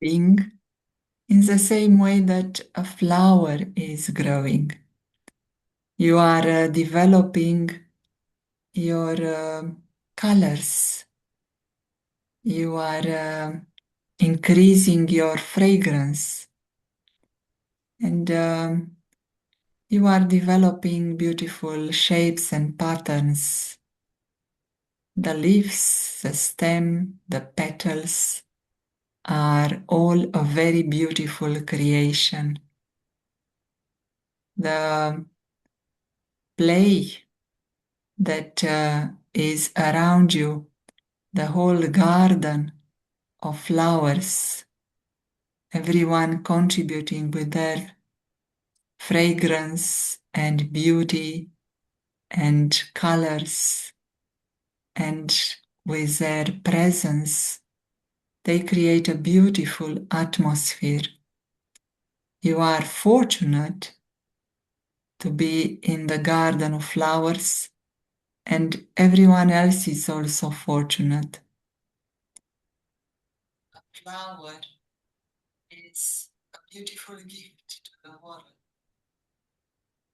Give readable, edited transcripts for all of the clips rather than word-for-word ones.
Being in the same way that a flower is growing. You are developing your colors. You are increasing your fragrance. And you are developing beautiful shapes and patterns. The leaves, the stem, the petals are all a very beautiful creation. The play that is around you, the whole garden of flowers, everyone contributing with their fragrance and beauty and colors, and with their presence, they create a beautiful atmosphere. You are fortunate to be in the garden of flowers, and everyone else is also fortunate. A flower is a beautiful gift to the world.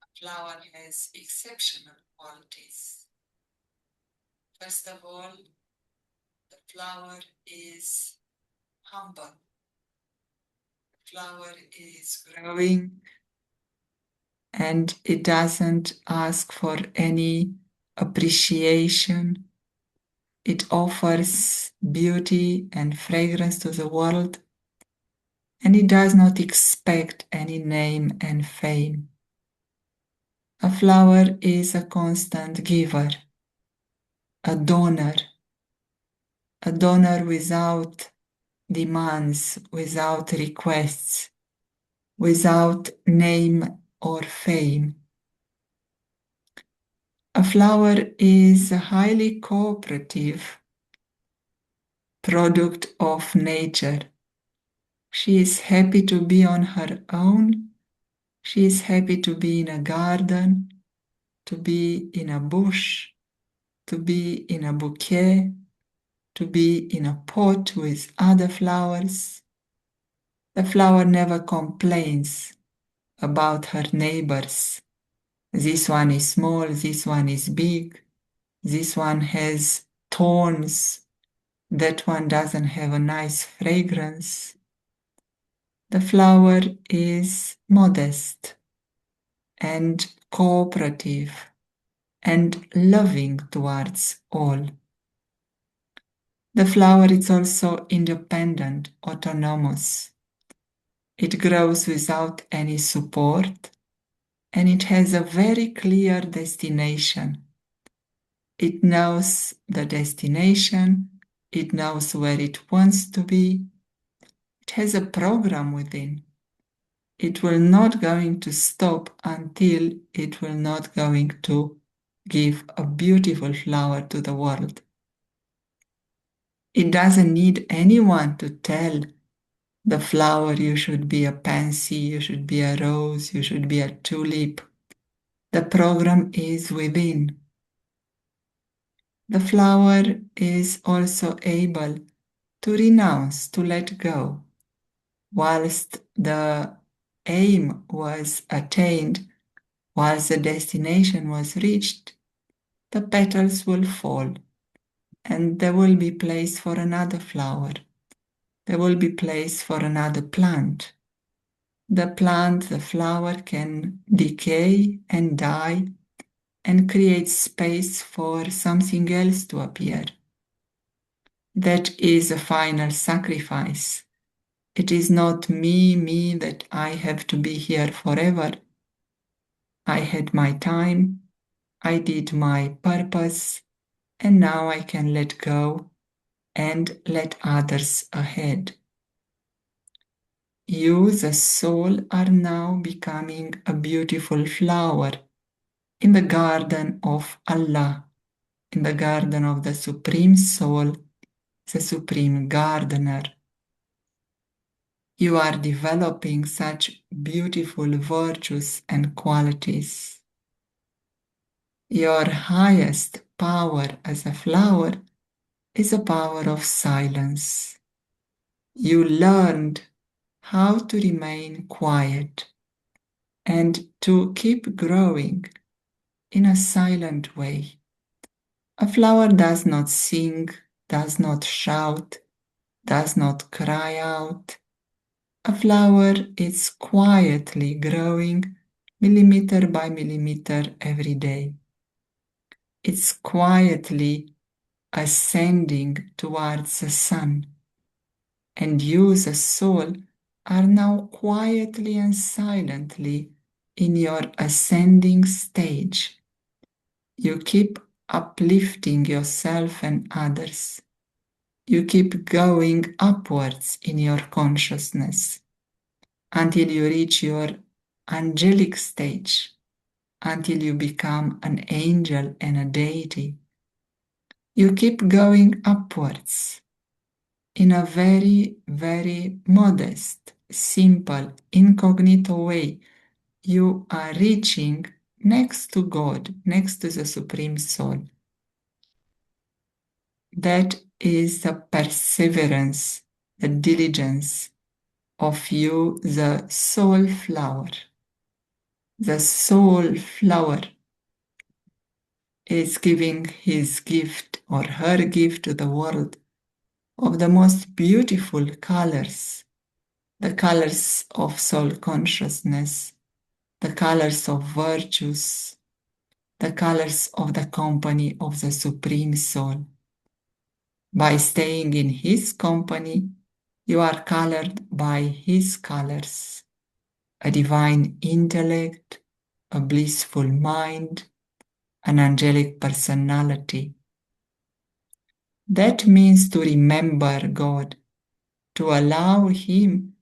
A flower has exceptional qualities. First of all, the flower is humble. The flower is growing and it doesn't ask for any appreciation. It offers beauty and fragrance to the world, and it does not expect any name and fame. A flower is a constant giver, a donor without demands, without requests, without name or fame. A flower is a highly cooperative product of nature. She is happy to be on her own. She is happy to be in a garden, to be in a bush, to be in a bouquet, to be in a pot with other flowers. The flower never complains about her neighbors. This one is small, this one is big, this one has thorns, that one doesn't have a nice fragrance. The flower is modest and cooperative and loving towards all. The flower is also independent, autonomous. It grows without any support, and it has a very clear destination. It knows the destination, it knows where it wants to be, it has a program within. It will not going to stop until it will not going to give a beautiful flower to the world. It doesn't need anyone to tell the flower you should be a pansy, you should be a rose, you should be a tulip. The program is within. The flower is also able to renounce, to let go. Whilst the aim was attained, whilst the destination was reached, the petals will fall and there will be place for another flower. There will be place for another plant. The plant, the flower can decay and die and create space for something else to appear. That is a final sacrifice. It is not me, that I have to be here forever. I had my time, I did my purpose, and now I can let go and let others ahead. You, the soul, are now becoming a beautiful flower in the garden of Allah, in the garden of the Supreme Soul, the Supreme Gardener. You are developing such beautiful virtues and qualities. Your highest power as a flower is a power of silence. You learned how to remain quiet and to keep growing in a silent way. A flower does not sing, does not shout, does not cry out. A flower is quietly growing millimeter by millimeter every day. It's quietly ascending towards the sun. And you, the soul, are now quietly and silently in your ascending stage. You keep uplifting yourself and others. You keep going upwards in your consciousness until you reach your angelic stage, until you become an angel and a deity. You keep going upwards in a very, very modest, simple, incognito way. You are reaching next to God, next to the Supreme Soul. That is the perseverance, the diligence of you, the soul flower. The soul flower is giving his gift or her gift to the world of the most beautiful colors, the colors of soul consciousness, the colors of virtues, the colors of the company of the Supreme Soul. By staying in his company, you are colored by his colors, a divine intellect, a blissful mind, an angelic personality. That means to remember God, to allow him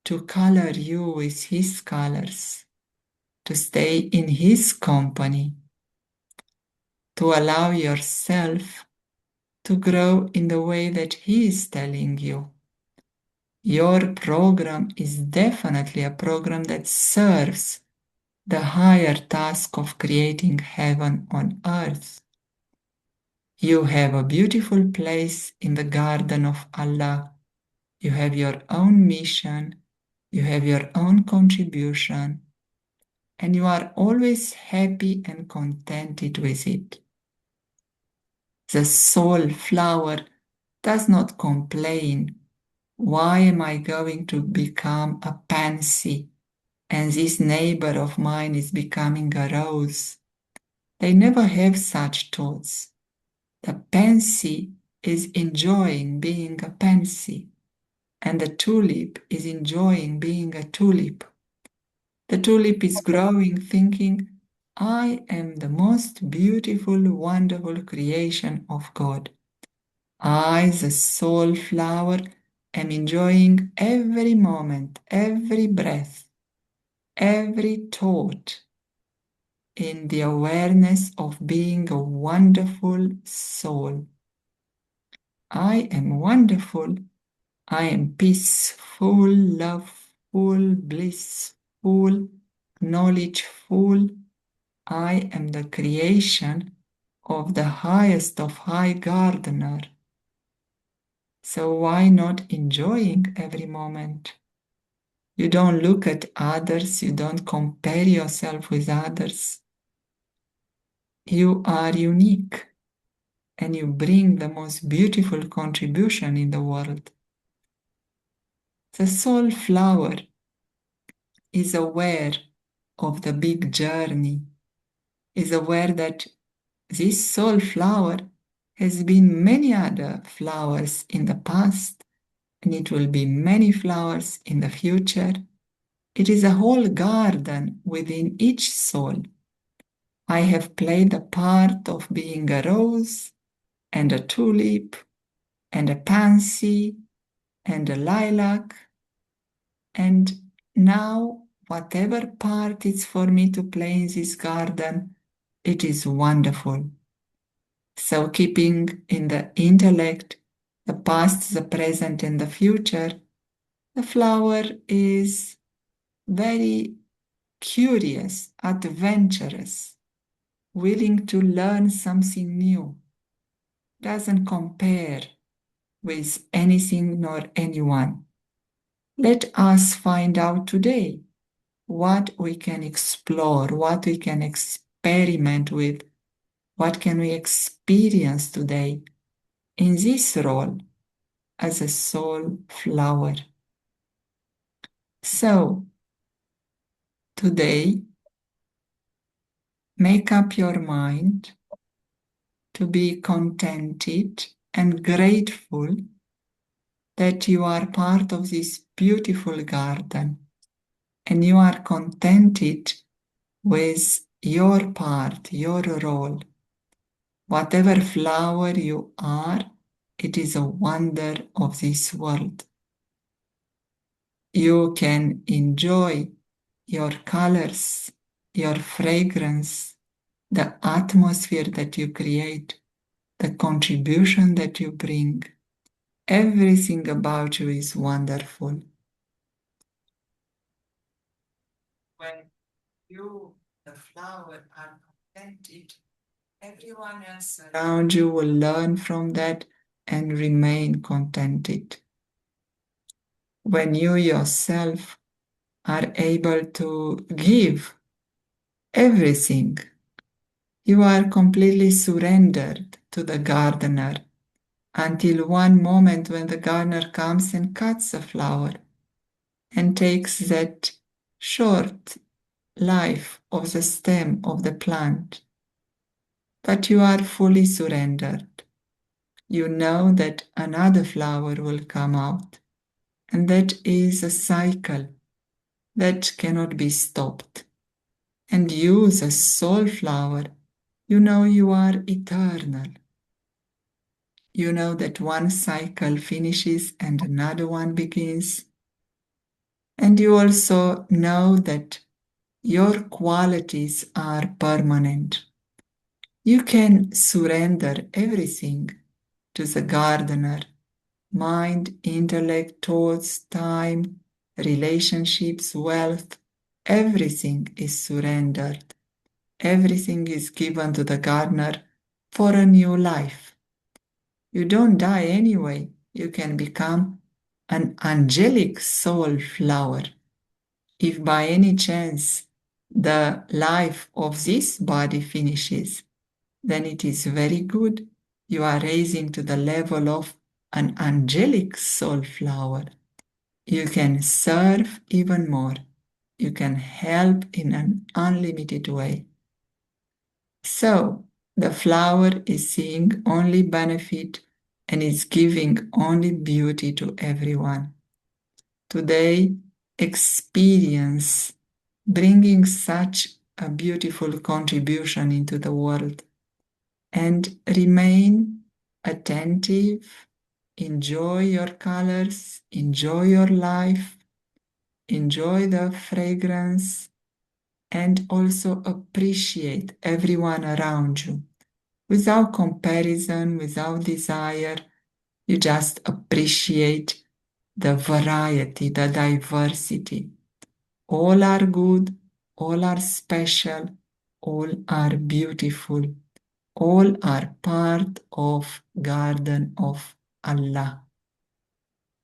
to color you with his colors, to stay in his company, to allow yourself to grow in the way that he is telling you. Your program is definitely a program that serves the higher task of creating heaven on earth. You have a beautiful place in the garden of Allah. You have your own mission, you have your own contribution, and you are always happy and contented with it. The soul flower does not complain. Why am I going to become a pansy? And this neighbor of mine is becoming a rose. They never have such thoughts. The pansy is enjoying being a pansy, and the tulip is enjoying being a tulip. The tulip is growing, thinking, I am the most beautiful, wonderful creation of God. I, the soul flower, am enjoying every moment, every breath, every thought in the awareness of being a wonderful soul. I am wonderful. I am peaceful, loveful, blissful, knowledgeful. I am the creation of the highest of high gardener. So why not enjoying every moment? You don't look at others, you don't compare yourself with others. You are unique and you bring the most beautiful contribution in the world. The soul flower is aware of the big journey, is aware that this soul flower has been many other flowers in the past, and it will be many flowers in the future. It is a whole garden within each soul. I have played the part of being a rose and a tulip and a pansy and a lilac, and now whatever part is for me to play in this garden, it is wonderful. So keeping in the intellect the past, the present, and the future, the flower is very curious, adventurous, willing to learn something new, doesn't compare, with anything nor anyone. Let us find out today what we can explore, what we can experiment with, what can we experience today in this role as a soul flower. So, today, make up your mind to be contented and grateful that you are part of this beautiful garden and you are contented with your part, your role. Whatever flower you are, it is a wonder of this world. You can enjoy your colors, your fragrance, the atmosphere that you create, the contribution that you bring. Everything about you is wonderful. When you, the flower, are contented, everyone else around you will learn from that and remain contented. When you yourself are able to give everything, you are completely surrendered to the gardener until one moment when the gardener comes and cuts the flower and takes that short life of the stem of the plant. But you are fully surrendered. You know that another flower will come out, and that is a cycle that cannot be stopped. And you, the soul flower, you know you are eternal. You know that one cycle finishes and another one begins. And you also know that your qualities are permanent. You can surrender everything to the gardener: mind, intellect, thoughts, time, relationships, wealth. Everything is surrendered. Everything is given to the gardener for a new life. You don't die anyway. You can become an angelic soul flower. If by any chance the life of this body finishes, then it is very good. You are raising to the level of an angelic soul flower. You can serve even more. You can help in an unlimited way. So, the flower is seeing only benefit and is giving only beauty to everyone. Today, experience bringing such a beautiful contribution into the world and remain attentive, enjoy your colors, enjoy your life, enjoy the fragrance, and also appreciate everyone around you. Without comparison, without desire, you just appreciate the variety, the diversity. All are good, all are special, all are beautiful, all are part of Garden of Allah.